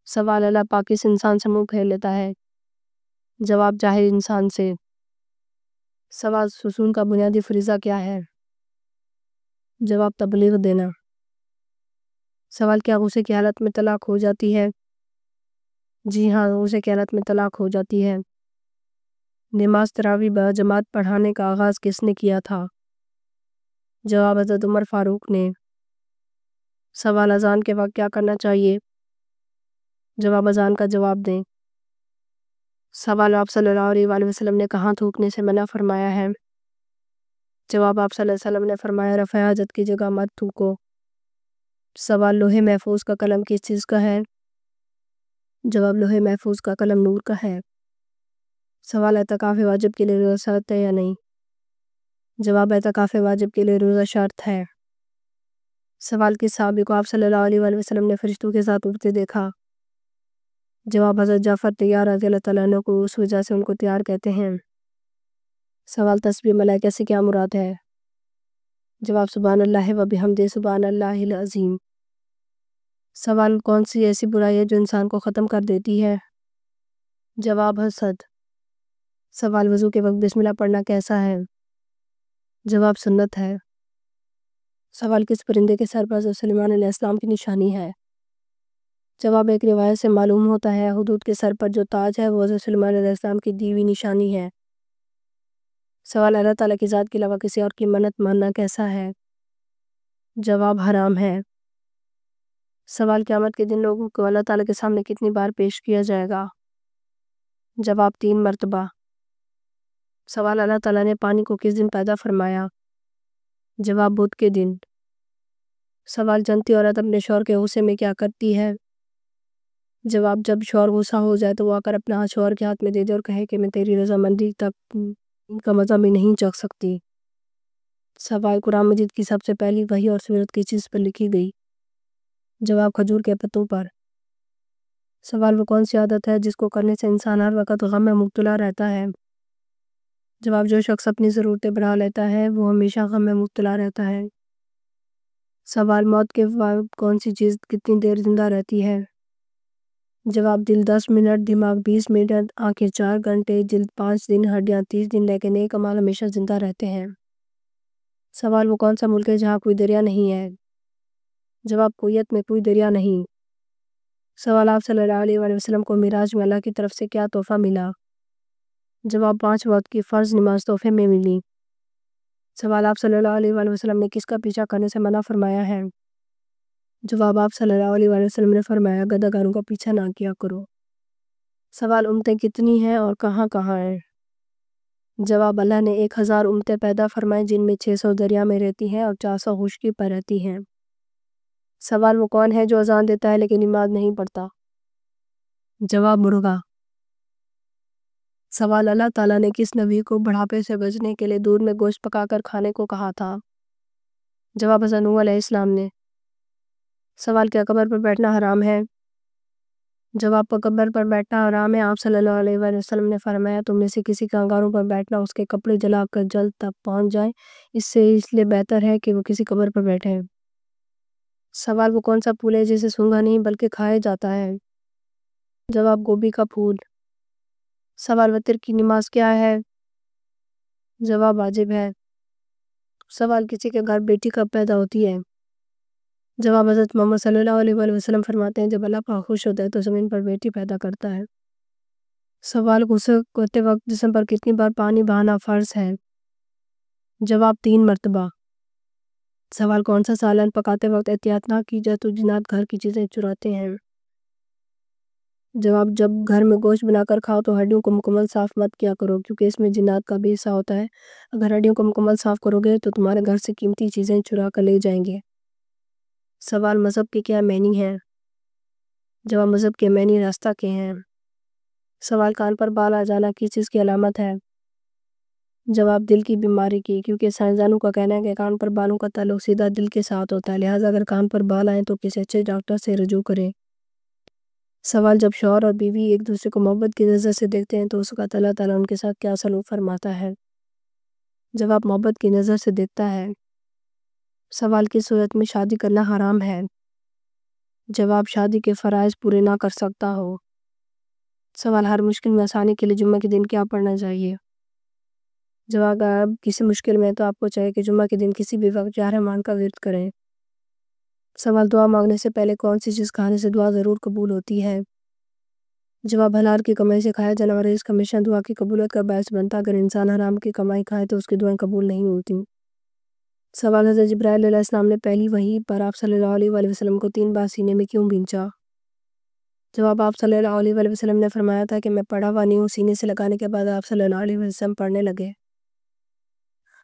سوال اللہ پاک کس انسان سے منہ پھیر لیتا ہے؟ جواب جاہل انسان سے۔ سوال سکون کا بنیادی فریضہ کیا ہے؟ جواب تبلیغ دینا۔ سوال کیا غصے کی حالت میں طلاق ہو جاتی ہے؟ جی ہاں، غصے کی حالت میں طلاق ہو جاتی ہے۔ نماز تراویح باجماعت پڑھانے کا آغاز کس نے کیا تھا؟ جواب حضرت عمر فاروق نے۔ سوال اذان کے وقت کیا کرنا چاہیے؟ جواب اذان کا جواب دیں۔ سوال آپ صلی اللہ علیہ وسلم نے کہاں تھوکنے سے منع فرمایا ہے؟ جواب آپ صلی اللہ علیہ وسلم نے فرمایا رفع حاجت کی جگہ مت تھوکو۔ سوال لوح محفوظ کا قلم کس چیز کا ہے؟ جواب لوح محفوظ کا قلم نور کا ہے۔ سوال اعتکاف واجب کے لیے روزہ شرط ہے یا نہیں؟ جواب اعتکاف واجب کے لیے روزہ شرط ہے۔ سوال کس صحابی کو آپ صلی اللہ علیہ وسلم نے فرشتوں کے ساتھ اڑتے دیکھا؟ جواب حضرت جعفر طیار رضی اللہ تعالیٰ عنہ کو، اس وجہ سے ان کو طیار کہتے ہیں۔ سوال تسبیح ملائکہ سے کیا مراد ہے؟ جواب سبحان اللہ و بحمدہ سبحان اللہ العظیم۔ سوال کون سی ایسی برائی ہے جو انسان کو ختم کر دیتی ہے؟ جواب حسد۔ سوال وضو کے وقت بسم اللہ پڑھنا کیسا ہے؟ جواب سنت ہے۔ سوال کس پرندے کے سر پر حضرت سلیمان علیہ السلام کی نشانی ہے؟ جواب ایک روایت سے معلوم ہوتا ہے حدود کے سر پر جو تاج ہے وہ حضرت سلیمان علیہ السلام کی دی ہوئی نشانی ہے۔ سوال اللہ تعالیٰ کی ذات کے علاوہ کسی اور کی منت ماننا کیسا ہے؟ جواب حرام ہے۔ سوال قیامت کے دن لوگوں کو اللہ تعالیٰ کے سامنے کتنی بار پیش کیا جائے گا؟ جواب 3 مرتبہ۔ سوال اللہ تعالیٰ نے پانی کو کس دن پیدا فرمایا؟ جواب بدھ کے دن۔ سوال جنتی عورت اپنے شوہر کے غصے میں کیا کرتی ہے؟ جواب جب شوہر غصہ ہو جائے تو وہ آ کر اپنا ہاتھ شوہر کے ہاتھ میں دے دے اور کہے کہ میں تیری رضامندی تک کا مزہ بھی نہیں چکھ سکتی۔ سوال قرآن مجید کی سب سے پہلی وحی اور سورت کس چیز پر لکھی گئی؟ جواب کھجور کے پتوں پر۔ سوال وہ کون سی عادت ہے جس کو کرنے سے انسان ہر وقت غم میں مبتلا رہتا ہے؟ جواب جو شخص اپنی ضرورتیں بڑھا لیتا ہے وہ ہمیشہ غم میں مبتلا رہتا ہے۔ سوال موت کے بعد کون سی چیز کتنی دیر زندہ رہتی ہے؟ جواب دل 10 منٹ، دماغ 20 منٹ، آنکھیں 4 گھنٹے، جلد 5 دن، ہڈیاں 30 دن، لیکن ایک اعمال ہمیشہ زندہ رہتے ہیں۔ سوال وہ کون سا ملک ہے جہاں کوئی دریا نہیں ہے؟ جواب کویت میں کوئی دریا نہیں۔ سوال آپ صلی اللہ علیہ وسلم کو معراج میں اللہ کی طرف سے کیا تحفہ ملا؟ جواب 5 وقت کی فرض نماز تحفے میں ملی۔ سوال آپ صلی اللہ علیہ وسلم نے کس کا پیچھا کرنے سے منع فرمایا ہے؟ جواب آپ صلی اللہ علیہ وسلم نے فرمایا گدھاگاروں کا پیچھا نہ کیا کرو۔ سوال امتیں کتنی ہیں اور کہاں کہاں ہیں؟ جواب اللہ نے 1000 امتیں پیدا فرمائیں جن میں 600 دریا میں رہتی ہیں اور 400 خشکی پر رہتی ہیں۔ سوال وہ کون ہے جو اذان دیتا ہے لیکن نماز نہیں پڑھتا؟ جواب مرغا۔ سوال اللہ تعالیٰ نے کس نبی کو بڑھاپے سے بچنے کے لیے دودھ میں گوشت پکا کر کھانے کو کہا تھا؟ جواب حضرت نوح علیہ السلام نے۔ سوال کیا قبر پر بیٹھنا حرام ہے؟ جواب قبر پر بیٹھنا حرام ہے۔ آپ صلی اللہ علیہ وسلم نے فرمایا تم میں سے کسی کے انگاروں پر بیٹھنا اس کے کپڑے جلا کر جلد تک پہنچ جائیں، اس لیے بہتر ہے کہ وہ کسی قبر پر بیٹھے۔ سوال وہ کون سا پھول ہے جسے سونگھا نہیں بلکہ کھایا جاتا ہے؟ جواب گوبھی کا پھول۔ سوال وتر کی نماز کیا ہے؟ جواب واجب ہے۔ سوال کسی کے گھر بیٹی کب پیدا ہوتی ہے؟ جواب حضرت محمد صلی اللہ علیہ وسلم فرماتے ہیں جب اللہ پاک خوش ہوتا ہے تو زمین پر بیٹی پیدا کرتا ہے۔ سوال غسل کرتے وقت جسم پر کتنی بار پانی بہانا فرض ہے؟ جواب 3 مرتبہ۔ سوال کون سا سالن پکاتے وقت احتیاط نہ کی جائے تو جنات گھر کی چیزیں چراتے ہیں؟ جواب جب گھر میں گوشت بنا کر کھاؤ تو ہڈیوں کو مکمل صاف مت کیا کرو کیونکہ اس میں جنات کا بھی حصہ ہوتا ہے، اگر ہڈیوں کو مکمل صاف کرو گے تو تمہارے گھر سے قیمتی چیزیں چرا کر لے جائیں گے۔ سوال مذہب کے کیا معنی ہیں؟ جواب مذہب کے معنی راستہ کے ہیں۔ سوال کان پر بال آ جانا کس چیز کی علامت ہے؟ جواب دل کی بیماری کی، کیونکہ سائنسدانوں کا کہنا ہے کہ کان پر بالوں کا تعلق سیدھا دل کے ساتھ ہوتا ہے، لہٰذا اگر کان پر بال آئیں تو کسی اچھے ڈاکٹر سے رجوع کریں۔ سوال جب شوہر اور بیوی ایک دوسرے کو محبت کی نظر سے دیکھتے ہیں تو اس وقت اللہ تعالیٰ ان کے ساتھ کیا سلوک فرماتا ہے؟ جواب محبت کی نظر سے دیکھتا ہے۔ سوال کس صورت میں شادی کرنا حرام ہے؟ جب آپ شادی کے فرائض پورے نہ کر سکتا ہو۔ سوال ہر مشکل میں آسانی کے لیے جمعہ کے دن کیا پڑھنا چاہیے؟ جواب آپ کسی مشکل میں تو آپ کو چاہیے کہ جمعہ کے دن کسی بھی وقت 11 رحمان کا ورد کریں۔ سوال دعا مانگنے سے پہلے کون سی چیز کھانے سے دعا ضرور قبول ہوتی ہے؟ جواب حلال کی کمائی سے کھایا جانا والا رزق ہمیشہ دعا کی قبولیت کا باعث بنتا، اگر انسان حرام کی کمائی کھائے تو اس کی دعائیں قبول نہیں ہوتی۔ سوال حضرت جبرائیل علیہ السلام نے پہلی وحی پر آپ صلی اللہ علیہ وآلہ وسلم کو 3 بار سینے میں کیوں بھینچا؟ جواب آپ صلی اللہ علیہ وآلہ وسلم نے فرمایا تھا کہ میں پڑھا ہوا نہیں ہوں، سینے سے لگانے کے بعد آپ صلی اللہ علیہ وسلم پڑھنے لگے۔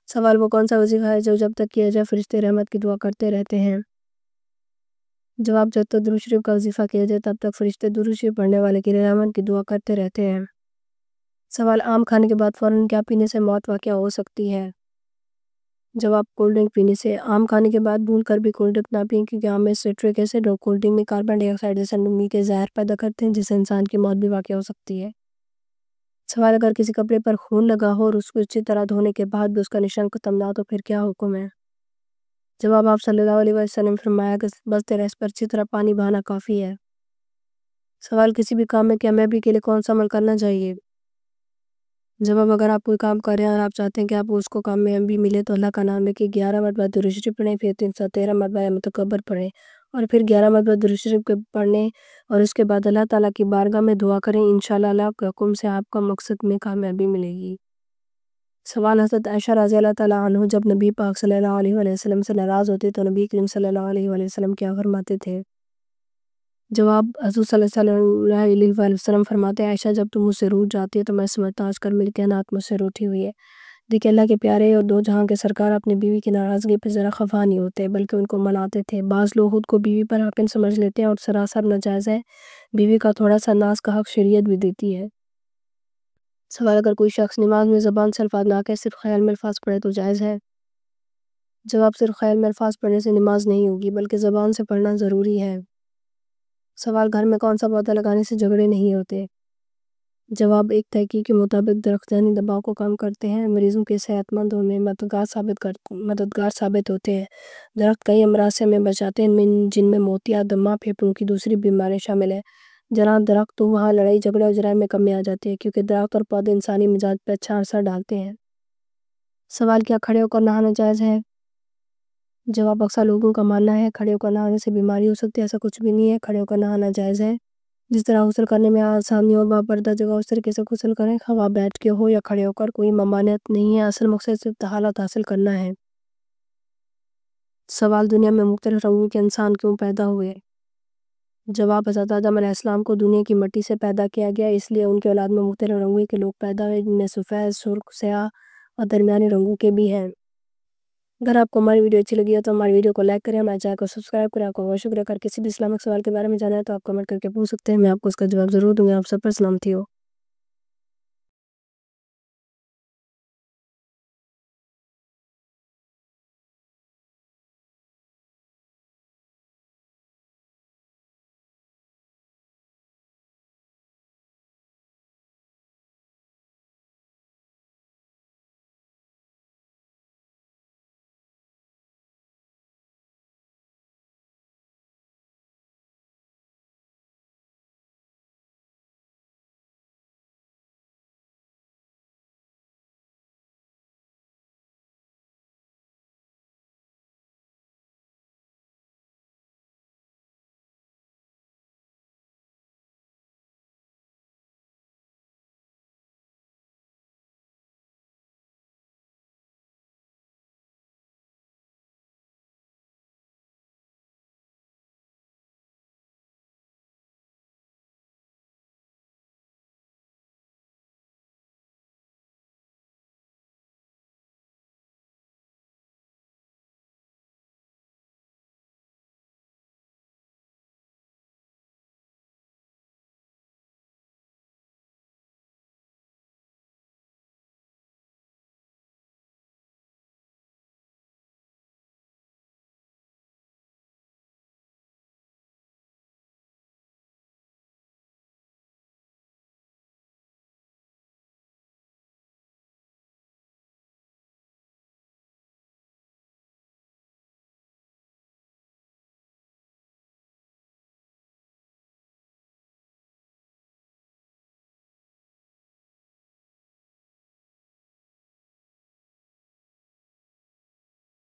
سوال وہ کون سا وظیفہ ہے جو جب تک کیا جائے فرشتے رحمت کی دعا کرتے رہتے ہیں؟ جواب جب تک درود شریف کا وظیفہ کیا جائے تب تک فرشتے درود شریف پڑھنے والے کی رحمت کی دعا کرتے رہتے ہیں۔ سوال آم کھانے کے بعد فوراً کیا پینے سے موت واقع ہو سکتی ہے؟ جواب کولڈ ڈرنک پینے سے۔ آم کھانے کے بعد بھول کر بھی کولڈ ڈرنک نہ پئیں، کیونکہ آم میں سٹرک ایسڈ اور کولڈ ڈرنک میں کاربن ڈائی آکسائڈ جیسے نمی کے زہر پیدا کرتے ہیں، جس سے انسان کی موت بھی واقع ہو سکتی ہے۔ سوال اگر کسی کپڑے پر خون لگا ہو اور اس کو اچھی طرح دھونے کے بعد بھی اس کا نشان ختم نہ ہو تو پھر کیا حکم ہے؟ جواب آپ صلی اللہ علیہ وسلم نے فرمایا کہ بس تیرا اس پر اچھی طرح پانی بہانا کافی ہے۔ سوال کسی بھی کام میں کامیابی کے لیے کون سا عمل کرنا چاہیے؟ جواب اگر آپ کوئی کام کر رہے ہیں اور آپ چاہتے ہیں کہ آپ کو اس کو کامیابی ملے تو اللہ کا نام لے کے 11 مرتبہ درود شریف پڑھیں، پھر 313 مرتبہ یا متکبر پڑھیں اور پھر 11 مرتبہ درود شریف کے پڑھنے اور اس کے بعد اللہ تعالیٰ کی بارگاہ میں دعا کریں، انشاءاللہ اللہ کے حکم سے آپ کا مقصد میں کامیابی ملے گی۔ سوال حضرت عائشہ رضی اللہ تعالیٰ عنہ جب نبی پاک صلی اللہ علیہ وآلہ وسلم سے ناراض ہوتے تو نبی کریم صلی اللہ علیہ وآلہ وسلم کیا فرماتے تھے؟ جواب حضور صلی اللہ علیہ وآلہ وسلم فرماتے ہیں عائشہ جب تم مجھ سے روٹھ جاتی ہے تو میں سمجھتا آج کل میری کائنات مجھ سے روٹھی ہوئی ہے۔ دیکھیں اللہ کے پیارے اور دو جہاں کے سرکار اپنی بیوی کی ناراضگی پہ ذرا خفا نہیں ہوتے بلکہ ان کو مناتے تھے۔ بعض لوگ خود کو بیوی پر حاکم سمجھ لیتے ہیں اور سراسر ناجائز ہے، بیوی کا تھوڑا سا ناز کا حق شریعت بھی دیتی ہے۔ سوال اگر کوئی شخص نماز میں زبان سے الفاظ نہ کہہ صرف خیال میں الفاظ پڑھے تو جائز ہے؟ جواب صرف خیال میں الفاظ پڑھنے سے نماز نہیں ہوگی بلکہ زبان سے پڑھنا ضروری ہے۔ سوال گھر میں کون سا پودا لگانے سے جھگڑے نہیں ہوتے؟ جواب ایک تحقیق کے مطابق درخت ذہنی دباؤ کو کم کرتے ہیں، مریضوں کے صحت مند ہونے میں مددگار ثابت ہوتے ہیں۔ درخت کئی امراض سے ہمیں بچاتے ہیں جن میں موتیا، دمہ، پھیپھڑوں کی دوسری بیماریاں شامل ہیں۔ جہاں درخت ہو وہاں لڑائی جھگڑے اور جرائم میں کمی آ جاتی ہے، کیونکہ درخت اور پودے انسانی مزاج پہ اچھا اثر ڈالتے ہیں۔ سوال کیا کھڑے ہو کر نہانا جائز ہے؟ جواب اکثر لوگوں کا ماننا ہے کھڑے ہو کر نہانے سے بیماری ہو سکتی ہے، ایسا کچھ بھی نہیں ہے، کھڑے ہو کر نہانا جائز ہے۔ جس طرح غسل کرنے میں آسانی اور باپردہ جگہ اس طریقے سے غسل کریں، خواہ بیٹھ کے ہو یا کھڑے ہو کر، کوئی ممانعت نہیں ہے، اصل مقصد صرف طہارت حاصل کرنا ہے۔ سوال دنیا میں مختلف رنگوں کے انسان کیوں پیدا ہوئے؟ جواب حضرت آدم علیہ السلام کو دنیا کی مٹی سے پیدا کیا گیا، اس لیے ان کے اولاد میں مختلف رنگوں کے لوگ پیدا ہوئے، جن میں سفید، سرخ، سیاہ اور درمیانی رنگوں کے بھی ہیں۔ اگر آپ کو ہماری ویڈیو اچھی لگی ہے تو ہماری ویڈیو کو لائک کریں، ہمارے چینل کو سبسکرائب کریں۔ آپ کو بہت شکریہ۔ اگر کسی بھی اسلامک سوال کے بارے میں جانا ہے تو آپ کمنٹ کر کے پوچھ سکتے ہیں، میں آپ کو اس کا جواب ضرور دوں گا۔ آپ سب پر سلامتی ہو۔